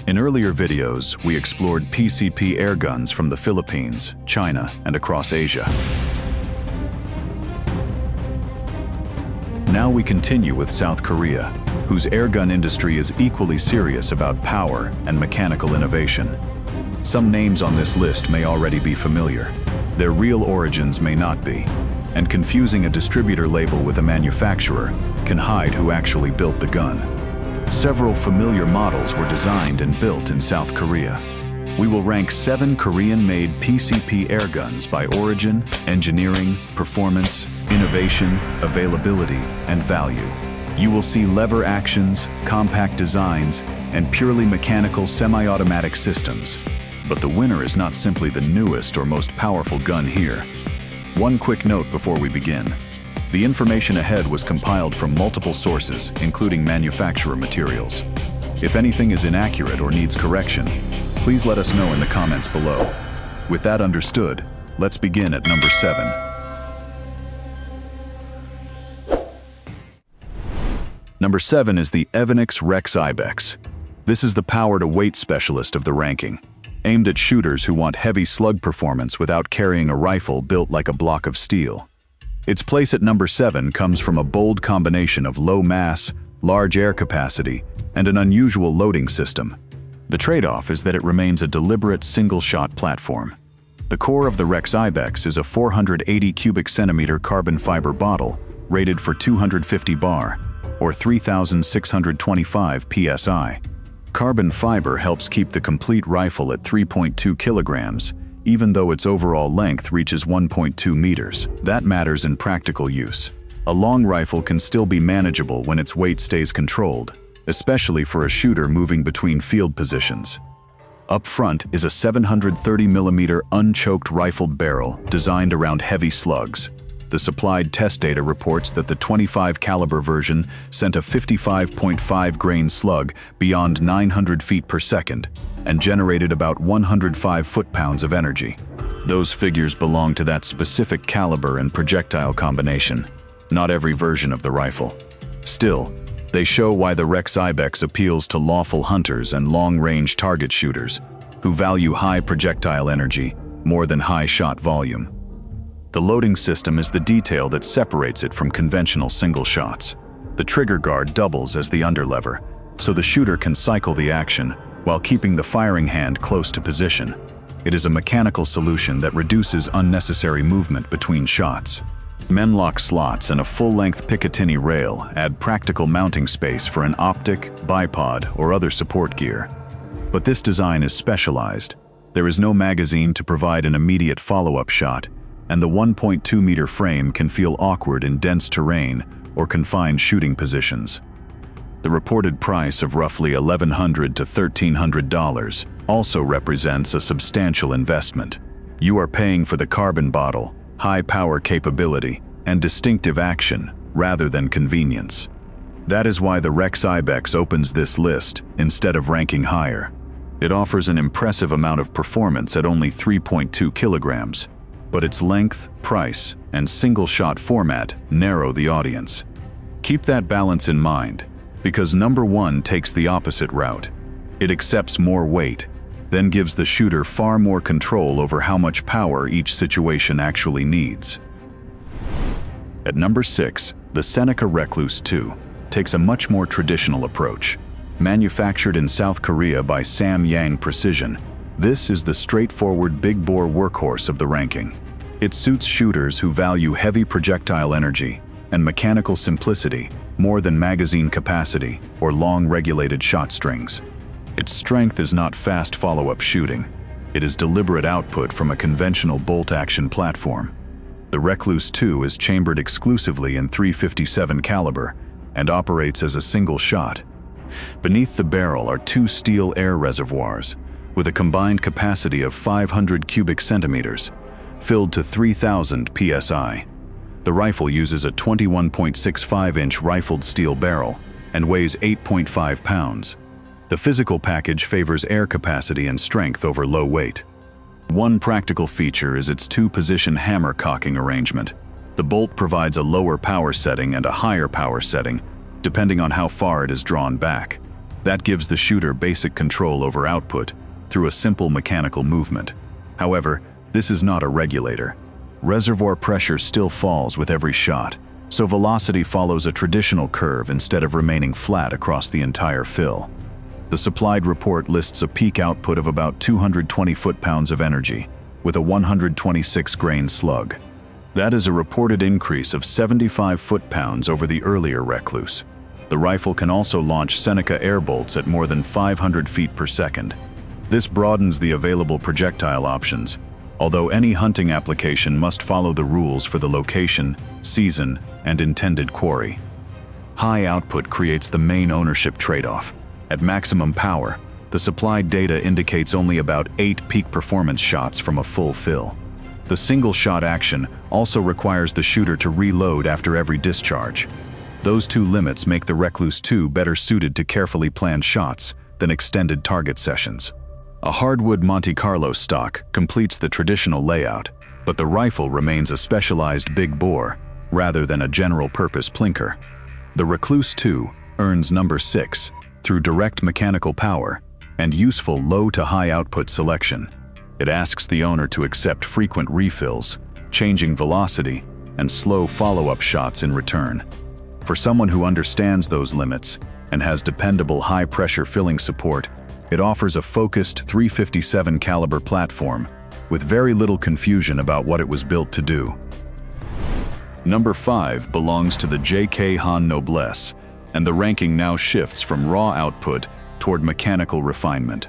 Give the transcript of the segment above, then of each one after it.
In earlier videos, we explored PCP airguns from the Philippines, China, and across Asia. Now we continue with South Korea, whose airgun industry is equally serious about power and mechanical innovation. Some names on this list may already be familiar. Their real origins may not be, and confusing a distributor label with a manufacturer can hide who actually built the gun. Several familiar models were designed and built in South Korea. We will rank 7 Korean-made PCP airguns by origin, engineering, performance, innovation, availability, and value. You will see lever actions, compact designs, and purely mechanical semi-automatic systems. But the winner is not simply the newest or most powerful gun here. One quick note before we begin. The information ahead was compiled from multiple sources, including manufacturer materials. If anything is inaccurate or needs correction, please let us know in the comments below. With that understood, let's begin at number 7. Number 7 is the Evanix Rex-Ibex. This is the power-to-weight specialist of the ranking, aimed at shooters who want heavy slug performance without carrying a rifle built like a block of steel. Its place at number 7 comes from a bold combination of low mass, large air capacity, and an unusual loading system. The trade-off is that it remains a deliberate single-shot platform. The core of the Rex-Ibex is a 480 cubic centimeter carbon fiber bottle rated for 250 bar, or 3,625 psi. Carbon fiber helps keep the complete rifle at 3.2 kilograms, even though its overall length reaches 1.2 meters. That matters in practical use. A long rifle can still be manageable when its weight stays controlled, especially for a shooter moving between field positions. Up front is a 730mm unchoked rifled barrel designed around heavy slugs. The supplied test data reports that the 25 caliber version sent a 55.5 grain slug beyond 900 feet per second and generated about 105 foot-pounds of energy. Those figures belong to that specific caliber and projectile combination, not every version of the rifle. Still, they show why the Rex-Ibex appeals to lawful hunters and long-range target shooters who value high projectile energy more than high shot volume. The loading system is the detail that separates it from conventional single shots. The trigger guard doubles as the underlever, so the shooter can cycle the action while keeping the firing hand close to position. It is a mechanical solution that reduces unnecessary movement between shots. Menlock slots and a full-length Picatinny rail add practical mounting space for an optic, bipod, or other support gear. But this design is specialized. There is no magazine to provide an immediate follow-up shot, and the 1.2-meter frame can feel awkward in dense terrain or confined shooting positions. The reported price of roughly $1,100 to $1,300 also represents a substantial investment. You are paying for the carbon bottle, high power capability, and distinctive action rather than convenience. That is why the Rex-Ibex opens this list instead of ranking higher. It offers an impressive amount of performance at only 3.2 kilograms, but its length, price, and single-shot format narrow the audience. Keep that balance in mind, because number 1 takes the opposite route. It accepts more weight, then gives the shooter far more control over how much power each situation actually needs. At number 6, the Seneca Recluse 2 takes a much more traditional approach. Manufactured in South Korea by Samyang Precision, this is the straightforward big-bore workhorse of the ranking. It suits shooters who value heavy projectile energy and mechanical simplicity more than magazine capacity or long regulated shot strings. Its strength is not fast follow-up shooting. It is deliberate output from a conventional bolt-action platform. The Recluse 2 is chambered exclusively in .357 caliber and operates as a single shot. Beneath the barrel are 2 steel air reservoirs with a combined capacity of 500 cubic centimeters, filled to 3,000 psi. The rifle uses a 21.65-inch rifled steel barrel and weighs 8.5 pounds. The physical package favors air capacity and strength over low weight. One practical feature is its 2-position hammer cocking arrangement. The bolt provides a lower power setting and a higher power setting, depending on how far it is drawn back. That gives the shooter basic control over output through a simple mechanical movement. However, this is not a regulator. Reservoir pressure still falls with every shot, so velocity follows a traditional curve instead of remaining flat across the entire fill. The supplied report lists a peak output of about 220 foot-pounds of energy, with a 126-grain slug. That is a reported increase of 75 foot-pounds over the earlier Recluse. The rifle can also launch Seneca air bolts at more than 500 feet per second. This broadens the available projectile options, although any hunting application must follow the rules for the location, season, and intended quarry. High output creates the main ownership trade-off. At maximum power, the supplied data indicates only about 8 peak performance shots from a full fill. The single-shot action also requires the shooter to reload after every discharge. Those two limits make the Recluse 2 better suited to carefully planned shots than extended target sessions. A hardwood Monte Carlo stock completes the traditional layout, but the rifle remains a specialized big bore rather than a general-purpose plinker. The Recluse 2 earns number 6 through direct mechanical power and useful low to high output selection. It asks the owner to accept frequent refills, changing velocity, and slow follow-up shots in return. For someone who understands those limits and has dependable high-pressure filling support, it offers a focused .357 caliber platform with very little confusion about what it was built to do. Number 5 belongs to the JKHan Noblesse, and the ranking now shifts from raw output toward mechanical refinement.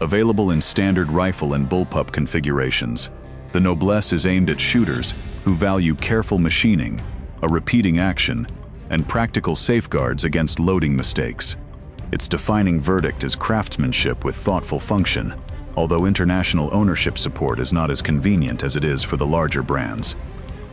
Available in standard rifle and bullpup configurations, the Noblesse is aimed at shooters who value careful machining, a repeating action, and practical safeguards against loading mistakes. Its defining verdict is craftsmanship with thoughtful function, although international ownership support is not as convenient as it is for the larger brands.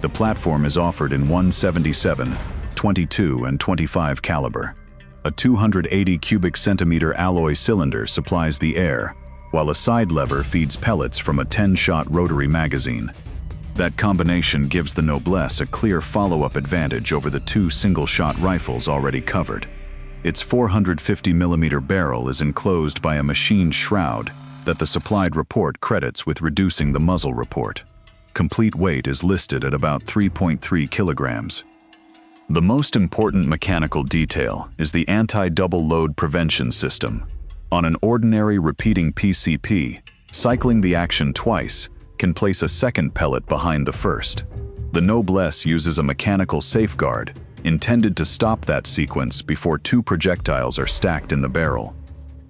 The platform is offered in 177, 22, and 25 caliber. A 280 cubic centimeter alloy cylinder supplies the air, while a side lever feeds pellets from a 10-shot rotary magazine. That combination gives the Noblesse a clear follow-up advantage over the 2 single-shot rifles already covered. Its 450mm barrel is enclosed by a machined shroud that the supplied report credits with reducing the muzzle report. Complete weight is listed at about 3.3 kilograms. The most important mechanical detail is the anti-double load prevention system. On an ordinary repeating PCP, cycling the action twice can place a second pellet behind the first. The Noblesse uses a mechanical safeguard intended to stop that sequence before 2 projectiles are stacked in the barrel.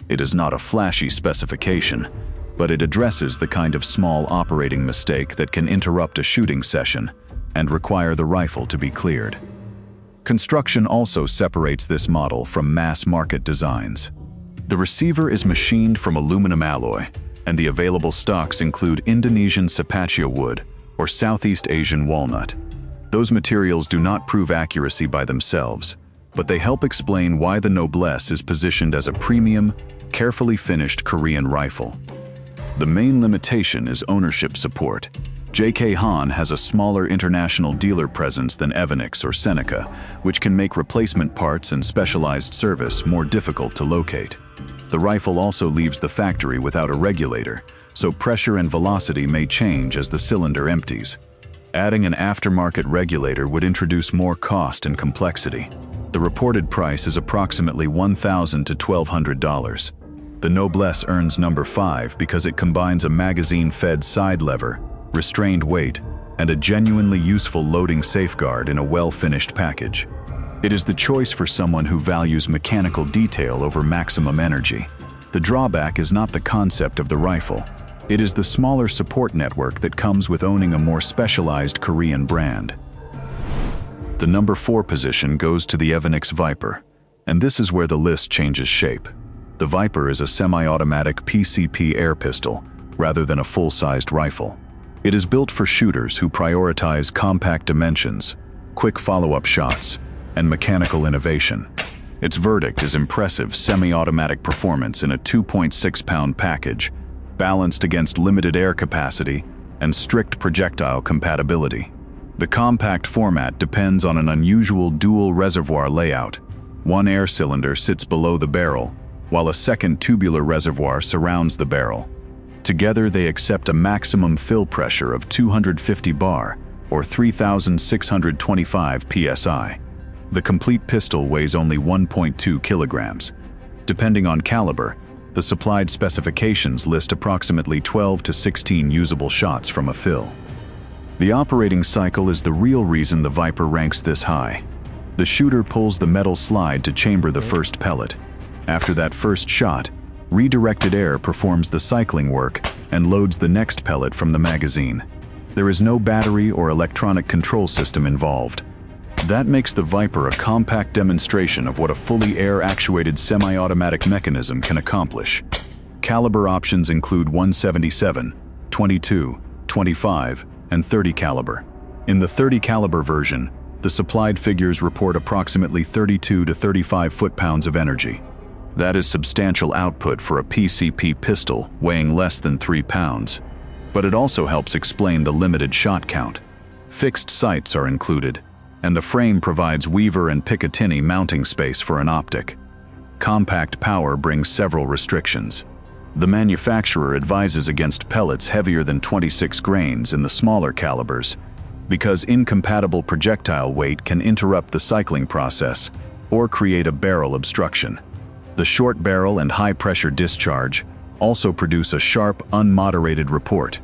It is not a flashy specification, but it addresses the kind of small operating mistake that can interrupt a shooting session and require the rifle to be cleared. Construction also separates this model from mass-market designs. The receiver is machined from aluminum alloy, and the available stocks include Indonesian Sapachia wood or Southeast Asian walnut. Those materials do not prove accuracy by themselves, but they help explain why the Noblesse is positioned as a premium, carefully finished Korean rifle. The main limitation is ownership support. JKHan has a smaller international dealer presence than Evanix or Seneca, which can make replacement parts and specialized service more difficult to locate. The rifle also leaves the factory without a regulator, so pressure and velocity may change as the cylinder empties. Adding an aftermarket regulator would introduce more cost and complexity. The reported price is approximately $1,000 to $1,200. The Noblesse earns number 5 because it combines a magazine-fed side lever, restrained weight, and a genuinely useful loading safeguard in a well-finished package. It is the choice for someone who values mechanical detail over maximum energy. The drawback is not the concept of the rifle. It is the smaller support network that comes with owning a more specialized Korean brand. The number 4 position goes to the Evanix Viper, and this is where the list changes shape. The Viper is a semi-automatic PCP air pistol rather than a full-sized rifle. It is built for shooters who prioritize compact dimensions, quick follow-up shots, and mechanical innovation. Its verdict is impressive semi-automatic performance in a 2.6-pound package, balanced against limited air capacity and strict projectile compatibility. The compact format depends on an unusual dual reservoir layout. One air cylinder sits below the barrel, while a second tubular reservoir surrounds the barrel. Together, they accept a maximum fill pressure of 250 bar, or 3,625 psi. The complete pistol weighs only 1.2 kilograms. Depending on caliber, the supplied specifications list approximately 12 to 16 usable shots from a fill. The operating cycle is the real reason the Viper ranks this high. The shooter pulls the metal slide to chamber the first pellet. After that first shot, redirected air performs the cycling work and loads the next pellet from the magazine. There is no battery or electronic control system involved. That makes the Viper a compact demonstration of what a fully air-actuated semi-automatic mechanism can accomplish. Caliber options include 177, 22, 25, and 30 caliber. In the 30 caliber version, the supplied figures report approximately 32 to 35 foot-pounds of energy. That is substantial output for a PCP pistol weighing less than 3 pounds. But it also helps explain the limited shot count. Fixed sights are included, and the frame provides Weaver and Picatinny mounting space for an optic. Compact power brings several restrictions. The manufacturer advises against pellets heavier than 26 grains in the smaller calibers, because incompatible projectile weight can interrupt the cycling process or create a barrel obstruction. The short barrel and high-pressure discharge also produce a sharp, unmoderated report.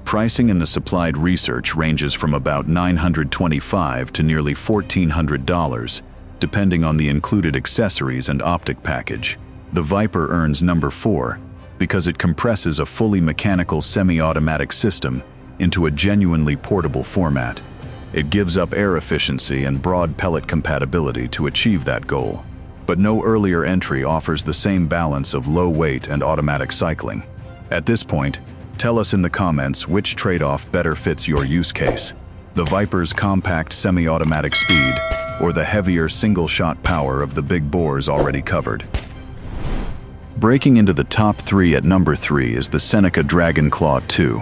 Pricing in the supplied research ranges from about $925 to nearly $1,400, depending on the included accessories and optic package. The Viper earns number 4 because it compresses a fully mechanical semi-automatic system into a genuinely portable format. It gives up air efficiency and broad pellet compatibility to achieve that goal. But no earlier entry offers the same balance of low weight and automatic cycling. At this point, tell us in the comments which trade-off better fits your use case: the Viper's compact semi-automatic speed or the heavier single-shot power of the big bores already covered. Breaking into the top 3 at number 3 is the Seneca Dragon Claw 2.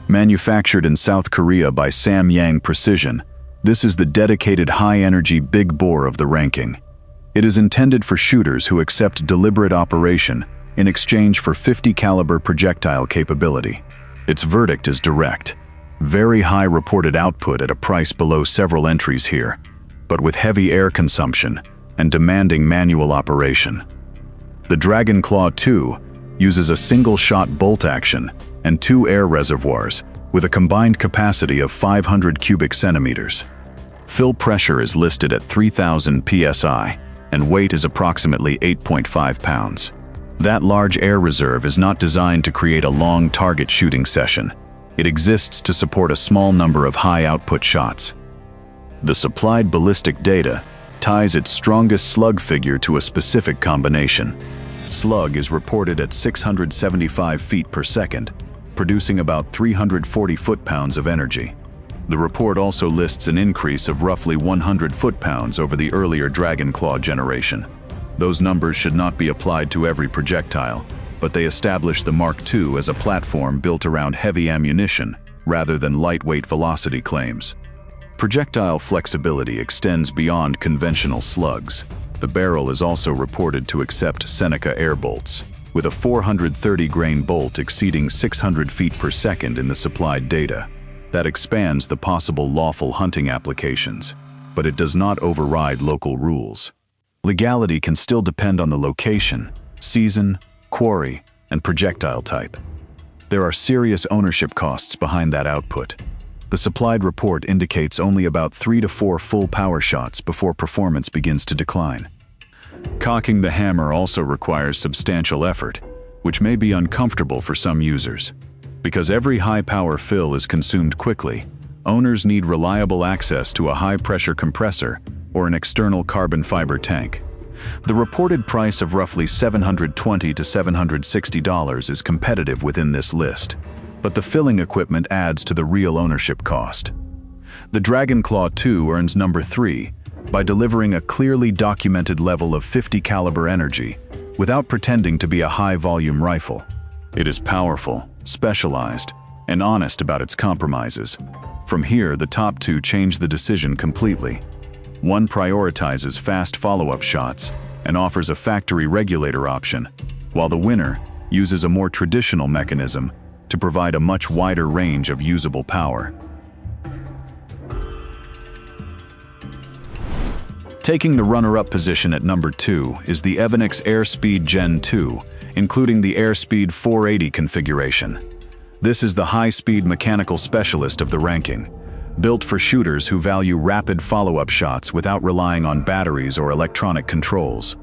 Manufactured in South Korea by Samyang Precision, this is the dedicated high-energy big bore of the ranking. It is intended for shooters who accept deliberate operation in exchange for 50 caliber projectile capability. Its verdict is direct. Very high reported output at a price below several entries here, but with heavy air consumption and demanding manual operation. The Dragon Claw 2 uses a single-shot bolt action and 2 air reservoirs with a combined capacity of 500 cubic centimeters. Fill pressure is listed at 3,000 psi, and weight is approximately 8.5 pounds. That large air reserve is not designed to create a long target shooting session. It exists to support a small number of high-output shots. The supplied ballistic data ties its strongest slug figure to a specific combination. Slug is reported at 675 feet per second, producing about 340 foot-pounds of energy. The report also lists an increase of roughly 100 foot-pounds over the earlier Dragon Claw generation. Those numbers should not be applied to every projectile, but they establish the Mark II as a platform built around heavy ammunition rather than lightweight velocity claims. Projectile flexibility extends beyond conventional slugs. The barrel is also reported to accept Seneca air bolts, with a 430-grain bolt exceeding 600 feet per second in the supplied data. That expands the possible lawful hunting applications, but it does not override local rules. Legality can still depend on the location, season, quarry, and projectile type. There are serious ownership costs behind that output. The supplied report indicates only about 3 to 4 full power shots before performance begins to decline. Cocking the hammer also requires substantial effort, which may be uncomfortable for some users. Because every high-power fill is consumed quickly, owners need reliable access to a high-pressure compressor or an external carbon fiber tank. The reported price of roughly $720 to $760 is competitive within this list, but the filling equipment adds to the real ownership cost. The Dragon Claw 2 earns number 3 by delivering a clearly documented level of 50 caliber energy without pretending to be a high-volume rifle. It is powerful, specialized, and honest about its compromises. From here, the top 2 change the decision completely. One prioritizes fast follow-up shots, and offers a factory regulator option, while the winner uses a more traditional mechanism to provide a much wider range of usable power. Taking the runner-up position at number 2 is the Evanix Airspeed Gen 2, including the Airspeed 480 configuration. This is the high-speed mechanical specialist of the ranking, built for shooters who value rapid follow-up shots without relying on batteries or electronic controls.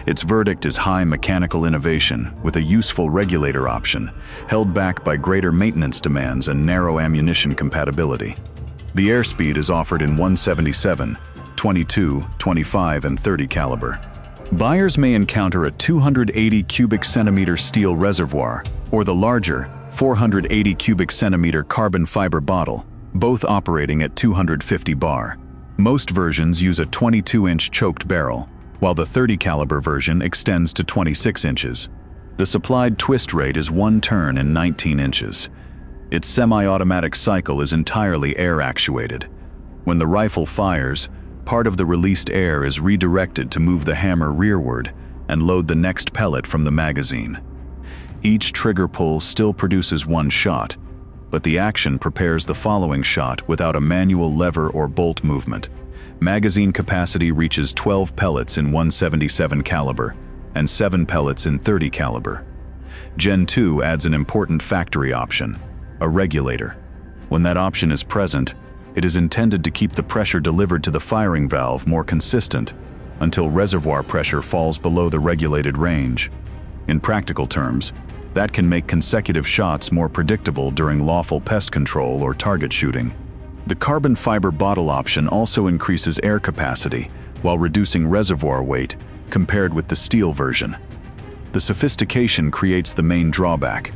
Its verdict is high mechanical innovation with a useful regulator option, held back by greater maintenance demands and narrow ammunition compatibility. The Airspeed is offered in 177, 22, 25, and 30 caliber. Buyers may encounter a 280 cubic centimeter steel reservoir or the larger 480 cubic centimeter carbon fiber bottle, both operating at 250 bar. Most versions use a 22-inch choked barrel, while the 30 caliber version extends to 26 inches. The supplied twist rate is 1 turn in 19 inches. Its semi-automatic cycle is entirely air-actuated. When the rifle fires, part of the released air is redirected to move the hammer rearward and load the next pellet from the magazine. Each trigger pull still produces 1 shot, but the action prepares the following shot without a manual lever or bolt movement. Magazine capacity reaches 12 pellets in 177 caliber and 7 pellets in 30 caliber. Gen 2 adds an important factory option, a regulator. When that option is present, it is intended to keep the pressure delivered to the firing valve more consistent until reservoir pressure falls below the regulated range. In practical terms, that can make consecutive shots more predictable during lawful pest control or target shooting. The carbon fiber bottle option also increases air capacity while reducing reservoir weight compared with the steel version. The sophistication creates the main drawback.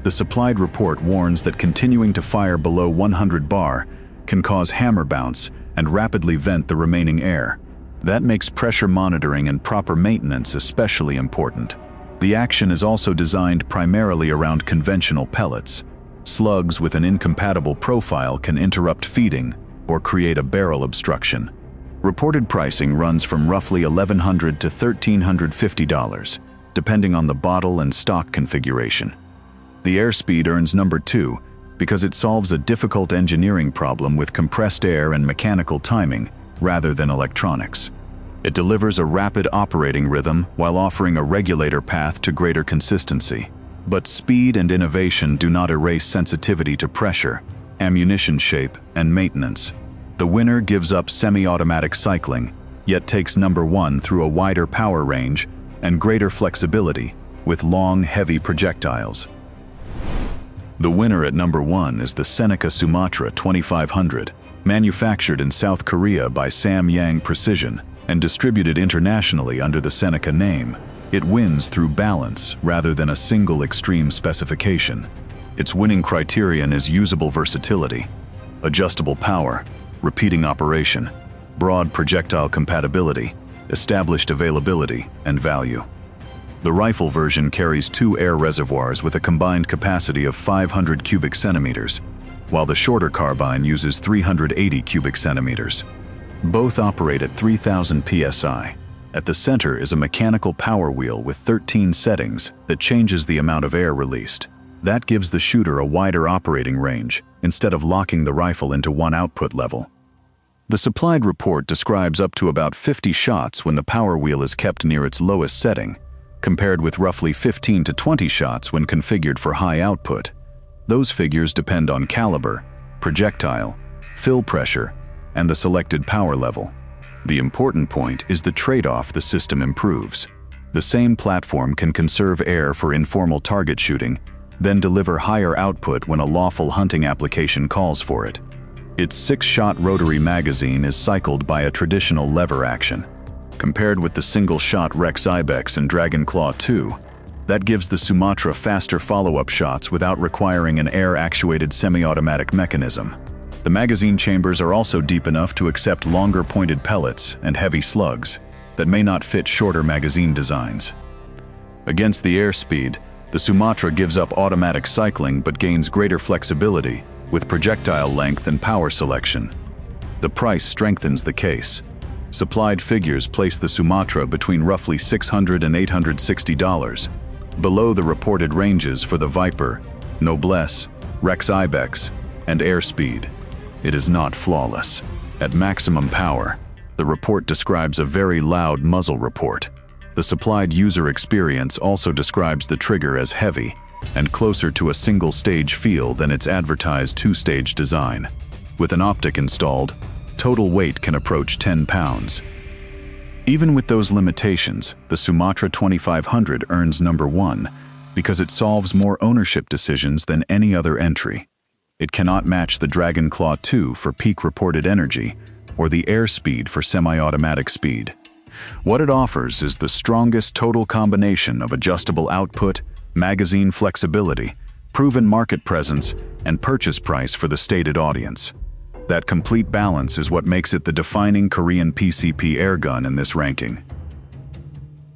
The supplied report warns that continuing to fire below 100 bar can cause hammer bounce and rapidly vent the remaining air. That makes pressure monitoring and proper maintenance especially important. The action is also designed primarily around conventional pellets. Slugs with an incompatible profile can interrupt feeding or create a barrel obstruction. Reported pricing runs from roughly $1,100 to $1,350, depending on the bottle and stock configuration. The Airspeed earns number 2 because it solves a difficult engineering problem with compressed air and mechanical timing rather than electronics. It delivers a rapid operating rhythm while offering a regulator path to greater consistency. But speed and innovation do not erase sensitivity to pressure, ammunition shape, and maintenance. The winner gives up semi-automatic cycling, yet takes number 1 through a wider power range and greater flexibility with long, heavy projectiles. The winner at number 1 is the Seneca Sumatra 2500, manufactured in South Korea by Samyang Precision and distributed internationally under the Seneca name. It wins through balance rather than a single extreme specification. Its winning criterion is usable versatility, adjustable power, repeating operation, broad projectile compatibility, established availability, and value. The rifle version carries 2 air reservoirs with a combined capacity of 500 cubic centimeters, while the shorter carbine uses 380 cubic centimeters. Both operate at 3,000 psi. At the center is a mechanical power wheel with 13 settings that changes the amount of air released. That gives the shooter a wider operating range instead of locking the rifle into one output level. The supplied report describes up to about 50 shots when the power wheel is kept near its lowest setting, compared with roughly 15 to 20 shots when configured for high output. Those figures depend on caliber, projectile, fill pressure, and the selected power level. The important point is the trade-off the system improves. The same platform can conserve air for informal target shooting, then deliver higher output when a lawful hunting application calls for it. Its 6-shot rotary magazine is cycled by a traditional lever action. Compared with the single-shot Rex-Ibex and Dragon Claw 2, that gives the Sumatra faster follow-up shots without requiring an air-actuated semi-automatic mechanism. The magazine chambers are also deep enough to accept longer pointed pellets and heavy slugs that may not fit shorter magazine designs. Against the Airspeed, the Sumatra gives up automatic cycling but gains greater flexibility with projectile length and power selection. The price strengthens the case. Supplied figures place the Sumatra between roughly $600 and $860, below the reported ranges for the Viper, Noblesse, Rex-Ibex, and Airspeed. It is not flawless. At maximum power, the report describes a very loud muzzle report. The supplied user experience also describes the trigger as heavy and closer to a single-stage feel than its advertised two-stage design. With an optic installed, total weight can approach 10 pounds. Even with those limitations, the Sumatra 2500 earns number 1 because it solves more ownership decisions than any other entry. It cannot match the Dragon Claw 2 for peak reported energy or the Airspeed for semi-automatic speed. What it offers is the strongest total combination of adjustable output, magazine flexibility, proven market presence, and purchase price for the stated audience. That complete balance is what makes it the defining Korean PCP airgun in this ranking.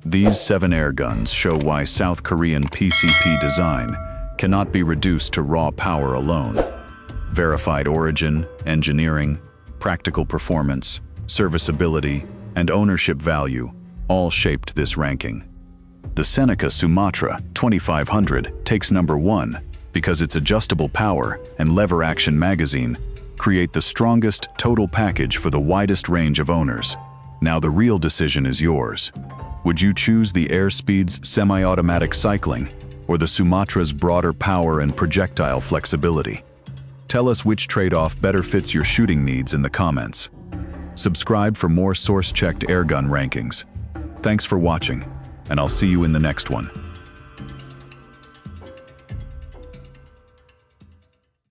These 7 airguns show why South Korean PCP design cannot be reduced to raw power alone. Verified origin, engineering, practical performance, serviceability, and ownership value all shaped this ranking. The Seneca Sumatra 2500 takes number 1 because its adjustable power and lever-action magazine create the strongest total package for the widest range of owners. Now the real decision is yours. Would you choose the Airspeed's semi-automatic cycling or the Sumatra's broader power and projectile flexibility? Tell us which trade-off better fits your shooting needs in the comments. Subscribe for more source-checked airgun rankings. Thanks for watching, and I'll see you in the next one.